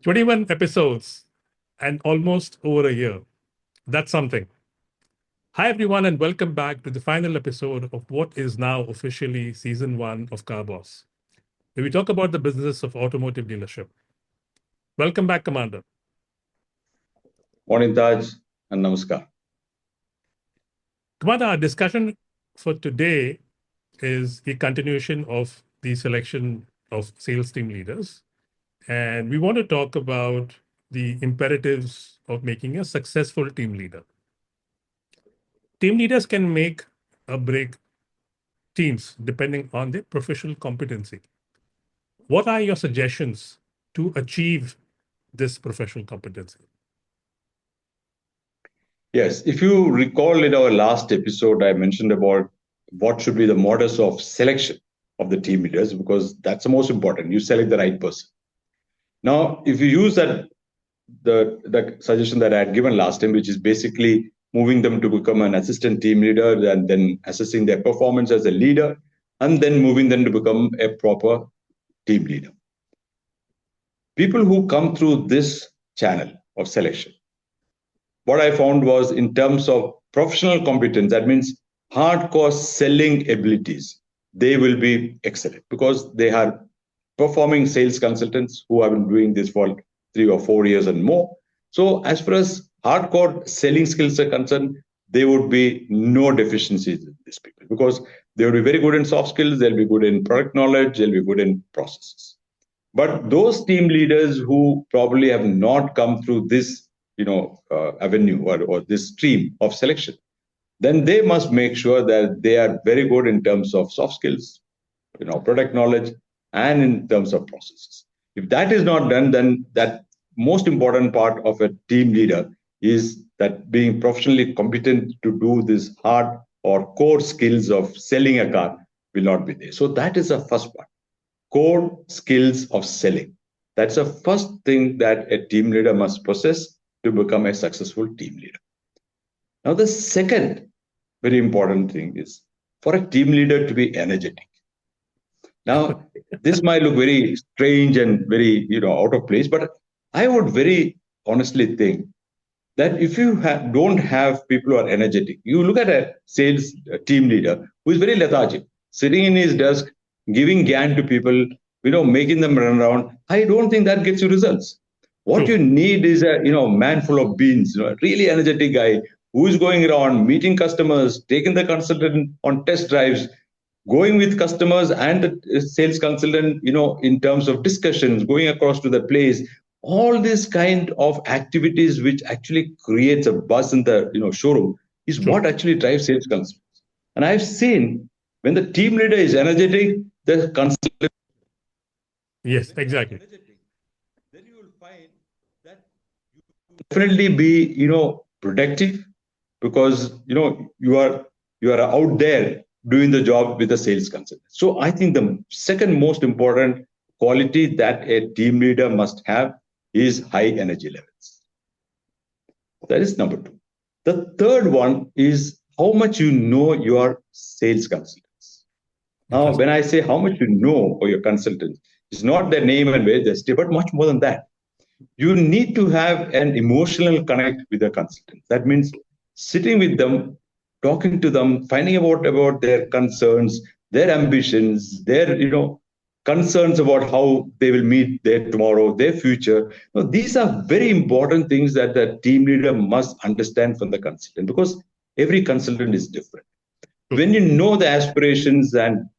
21 episodes and almost over a year. That's something. Hi, everyone, and welcome back to the final episode of what is now officially season one of Car Boss, where we talk about the business of automotive dealership. Welcome back, Commander. Morning, Taj, and Namaskar. Commander, our discussion for today is the continuation of the selection of sales team leaders. And we want to talk about the imperatives of making a successful team leader. Team leaders can make or break teams depending on their professional competency. What are your suggestions to achieve this professional competency? Yes, if you recall in our last episode, I mentioned about what should be the modus of selection of the team leaders, because that's the most important. You select the right person. Now, if you use the suggestion that I had given last time, which is basically moving them to become an assistant team leader and then assessing their performance as a leader, and then moving them to become a proper team leader. People who come through this channel of selection, what I found was in terms of professional competence, that means hardcore selling abilities, they will be excellent because they are performing sales consultants who have been doing this for 3 or 4 years and more. So as far as hardcore selling skills are concerned, there would be no deficiencies in these people because they will be very good in soft skills, they'll be good in product knowledge, they'll be good in processes. But those team leaders who probably have not come through this avenue or this stream of selection, then they must make sure that they are very good in terms of soft skills, product knowledge, and in terms of processes. If that is not done, then that most important part of a team leader is that being professionally competent to do this hard or core skills of selling a car will not be there. So that is the first part. Core skills of selling. That's the first thing that a team leader must possess to become a successful team leader. Now, the second very important thing is for a team leader to be energetic. Now, this might look very strange and very, out of place, but I would very honestly think that if you don't have people who are energetic, you look at a sales team leader who is very lethargic, sitting in his desk, giving GAN to people, making them run around. I don't think that gets you results. What you need is a man full of beans, a really energetic guy who is going around meeting customers, taking the consultant on test drives, going with customers and the sales consultant, in terms of discussions, going across to the place. All this kind of activities which actually creates a buzz in the showroom is what actually drives sales consultants. And I've seen when the team leader is energetic, the consultant. Yes, exactly. Then you will find that you definitely be productive because you are out there doing the job with a sales consultant. So I think the second most important quality that a team leader must have is high energy levels. That is number 2. The third one is how much you know your sales consultants. Now, when I say how much you know of your consultants, it's not their name and where they stay, but much more than that. You need to have an emotional connect with the consultant. That means sitting with them, talking to them, finding out about their concerns, their ambitions, their concerns about how they will meet their tomorrow, their future. Now, these are very important things that the team leader must understand from the consultant because every consultant is different. When you know the aspirations and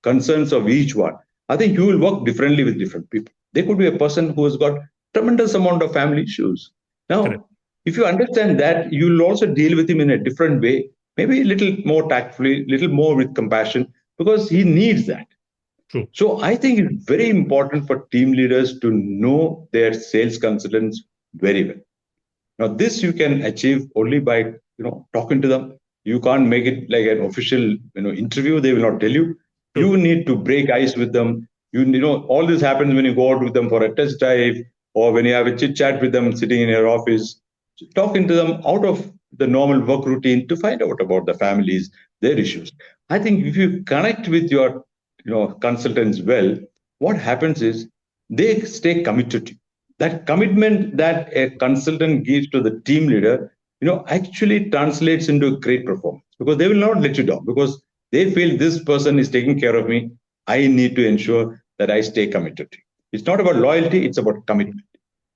concerns of each one, I think you will work differently with different people. There could be a person who has got tremendous amount of family issues. Now, if you understand that, you will also deal with him in a different way, maybe a little more tactfully, a little more with compassion, because he needs that. True. So I think it's very important for team leaders to know their sales consultants very well. Now, this you can achieve only by talking to them. You can't make it like an official interview. They will not tell you. True. You need to break ice with them. All this happens when you go out with them for a test drive or when you have a chit chat with them sitting in your office, talking to them out of the normal work routine to find out about the families, their issues. I think if you connect with your consultants well, what happens is they stay committed to you. that commitment that a consultant gives to the team leader, actually translates into great performance, because they will not let you down, because they feel this person is taking care of me. I need to ensure that I stay committed to it. It's not about loyalty, it's about commitment.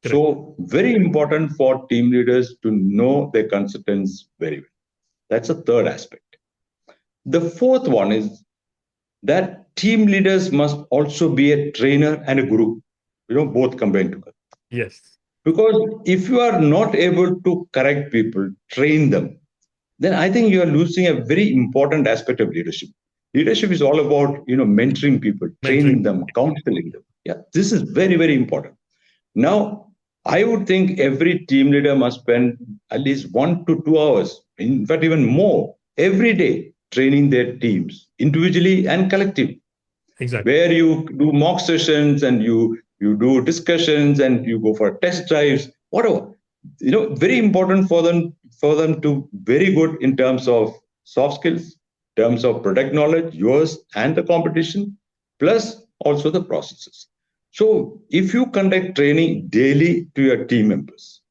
Correct. So very important for team leaders to know their consultants very well. That's a third aspect. The fourth one is that team leaders must also be a trainer and a guru, both combined together. Yes. Because if you are not able to correct people, train them, then I think you are losing a very important aspect of leadership. Leadership is all about, mentoring people, Mentoring. training them, counseling them. Yeah, this is very, very important. Now, I would think every team leader must spend at least 1 to 2 hours, in fact, even more, every day training their teams individually and collectively, Exactly. where you do mock sessions and you do discussions and you go for test drives, whatever. Very important for them to very good in terms of soft skills, terms of product knowledge, yours and the competition, plus also the processes. So if you conduct training daily to your team members,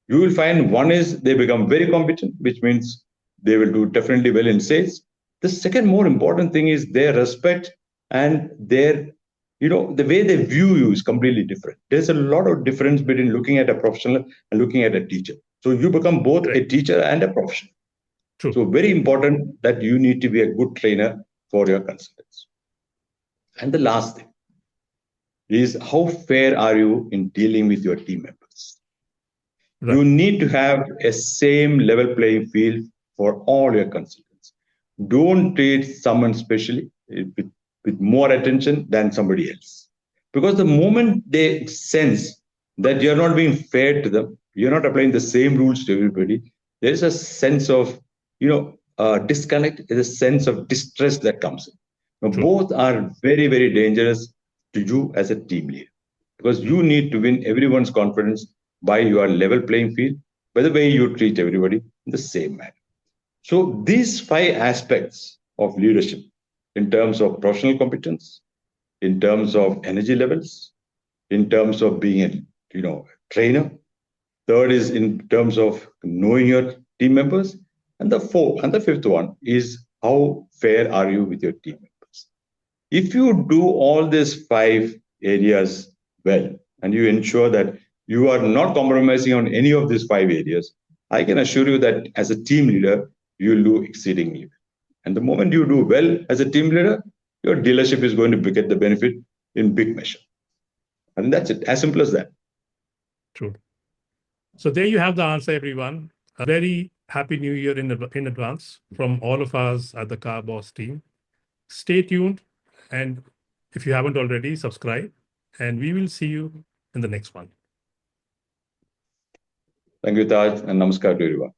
you will find one is they become very competent, which means they will do definitely well in sales. The second more important thing is their respect and their, the way they view you is completely different. There's a lot of difference between looking at a professional and looking at a teacher. So you become both Correct. a teacher and a professional. True. So very important that you need to be a good trainer for your consultants. And the last thing is, how fair are you in dealing with your team members? Right. You need to have a same level playing field for all your consultants. Don't treat someone specially with more attention than somebody else. Because the moment they sense that you're not being fair to them, you're not applying the same rules to everybody, there is a sense of, disconnect, there's a sense of distress that comes in. Now, True. both are very, very dangerous to you as a team leader, because you need to win everyone's confidence by your level playing field, by the way you treat everybody in the same manner. So these five aspects of leadership, in terms of professional competence, in terms of energy levels, in terms of being a trainer. Third is in terms of knowing your team members, and the fifth one is how fair are you with your team members. If you do all these five areas well, and you ensure that you are not compromising on any of these five areas, I can assure you that as a team leader, you'll do exceedingly well. And the moment you do well as a team leader, your dealership is going to get the benefit in big measure. And that's it, as simple as that. True. So there you have the answer, everyone. A very happy new year in advance from all of us at the Car Boss team. Stay tuned. And if you haven't already, subscribe. And we will see you in the next one. Thank you, Taj, and namaskar to everyone.